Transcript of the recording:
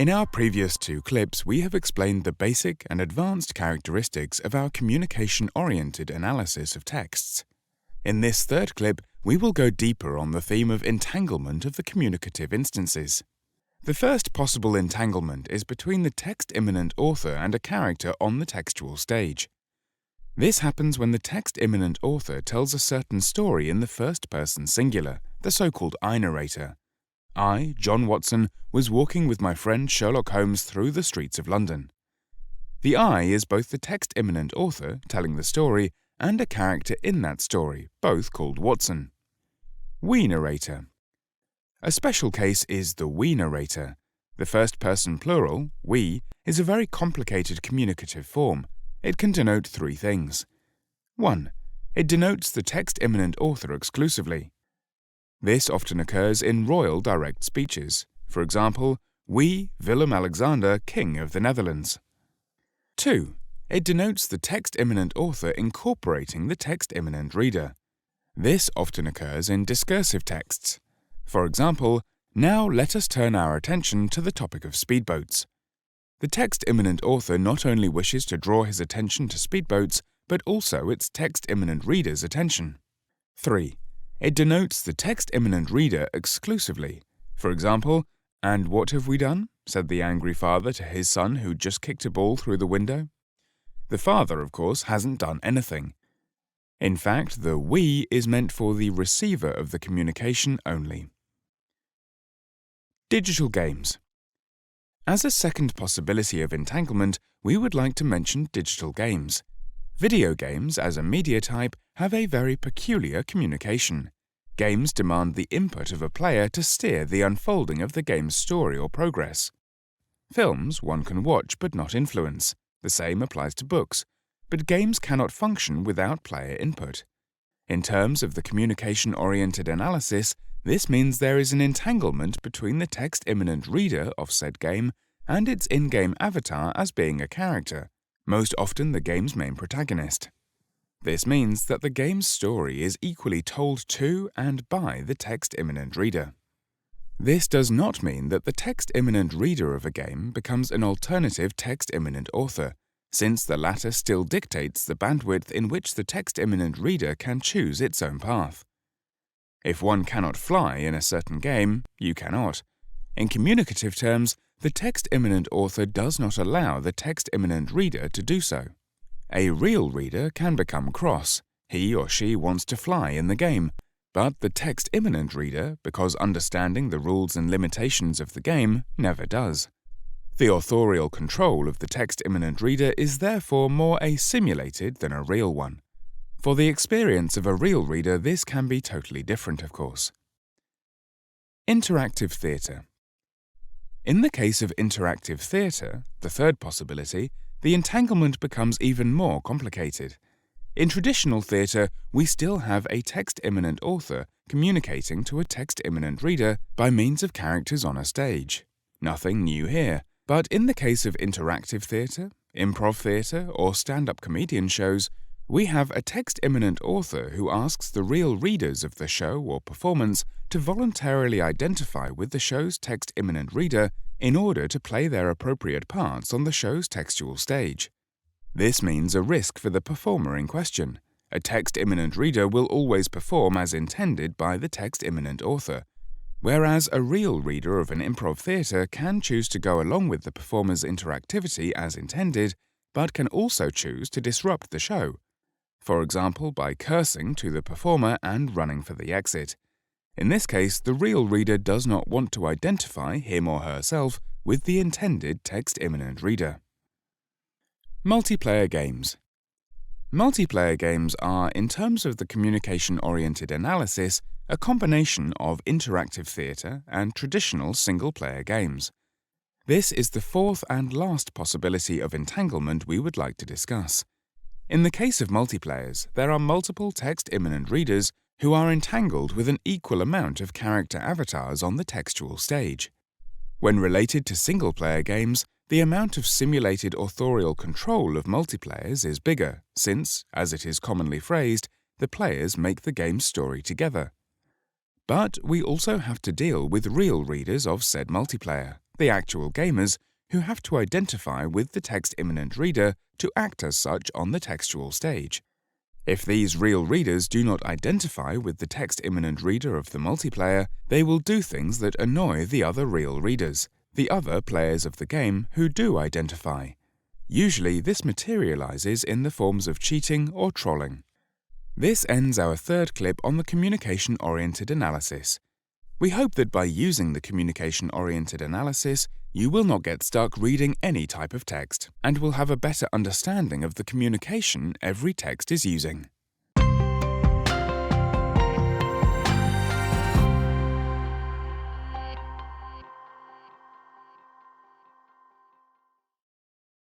In our previous two clips, we have explained the basic and advanced characteristics of our communication-oriented analysis of texts. In this third clip, we will go deeper on the theme of entanglement of the communicative instances. The first possible entanglement is between the text-immanent author and a character on the textual stage. This happens when the text-immanent author tells a certain story in the first-person singular, the so-called I-narrator. I, John Watson, was walking with my friend Sherlock Holmes through the streets of London. The I is both the text-immanent author telling the story and a character in that story, both called Watson. We narrator. A special case is the we narrator. The first-person plural, we, is a very complicated communicative form. It can denote three things. 1. It denotes the text-immanent author exclusively. This often occurs in royal direct speeches. For example, we, Willem-Alexander, King of the Netherlands. 2. It denotes the text-immanent author incorporating the text-immanent reader. This often occurs in discursive texts. For example, now let us turn our attention to the topic of speedboats. The text-immanent author not only wishes to draw his attention to speedboats, but also its text-immanent reader's attention. 3. It denotes the text-immanent reader exclusively. For example, "And what have we done?" said the angry father to his son who just kicked a ball through the window. The father, of course, hasn't done anything. In fact, the we is meant for the receiver of the communication only. Digital games. As a second possibility of entanglement, we would like to mention digital games. Video games, as a media type, have a very peculiar communication. Games demand the input of a player to steer the unfolding of the game's story or progress. Films one can watch but not influence. The same applies to books. But games cannot function without player input. In terms of the communication-oriented analysis, this means there is an entanglement between the text-immanent reader of said game and its in-game avatar as being a character, most often the game's main protagonist. This means that the game's story is equally told to and by the text-immanent reader. This does not mean that the text-immanent reader of a game becomes an alternative text-immanent author, since the latter still dictates the bandwidth in which the text-immanent reader can choose its own path. If one cannot fly in a certain game, you cannot. In communicative terms, the text-immanent author does not allow the text-immanent reader to do so. A real reader can become cross. He or she wants to fly in the game, but the text-immanent reader, because understanding the rules and limitations of the game, never does. The authorial control of the text-immanent reader is therefore more a simulated than a real one. For the experience of a real reader, this can be totally different, of course. Interactive theatre. In the case of interactive theatre, the third possibility, the entanglement becomes even more complicated. In traditional theatre, we still have a text-immanent author communicating to a text-immanent reader by means of characters on a stage. Nothing new here, but in the case of interactive theatre, improv theatre, or stand-up comedian shows, we have a text-immanent author who asks the real readers of the show or performance to voluntarily identify with the show's text-immanent reader in order to play their appropriate parts on the show's textual stage. This means a risk for the performer in question. A text-immanent reader will always perform as intended by the text-immanent author, whereas a real reader of an improv theatre can choose to go along with the performer's interactivity as intended, but can also choose to disrupt the show. For example, by cursing to the performer and running for the exit. In this case, the real reader does not want to identify him or herself with the intended text-immanent reader. Multiplayer games. Multiplayer games are, in terms of the communication-oriented analysis, a combination of interactive theatre and traditional single-player games. This is the fourth and last possibility of entanglement we would like to discuss. In the case of multiplayers, there are multiple text-immanent readers who are entangled with an equal amount of character avatars on the textual stage. When related to single-player games, the amount of simulated authorial control of multiplayers is bigger, since, as it is commonly phrased, the players make the game's story together. But we also have to deal with real readers of said multiplayer, the actual gamers, who have to identify with the text-imminent reader to act as such on the textual stage. If these real readers do not identify with the text-imminent reader of the multiplayer, they will do things that annoy the other real readers, the other players of the game who do identify. Usually, this materializes in the forms of cheating or trolling. This ends our third clip on the communication-oriented analysis. We hope that by using the communication-oriented analysis, you will not get stuck reading any type of text and will have a better understanding of the communication every text is using.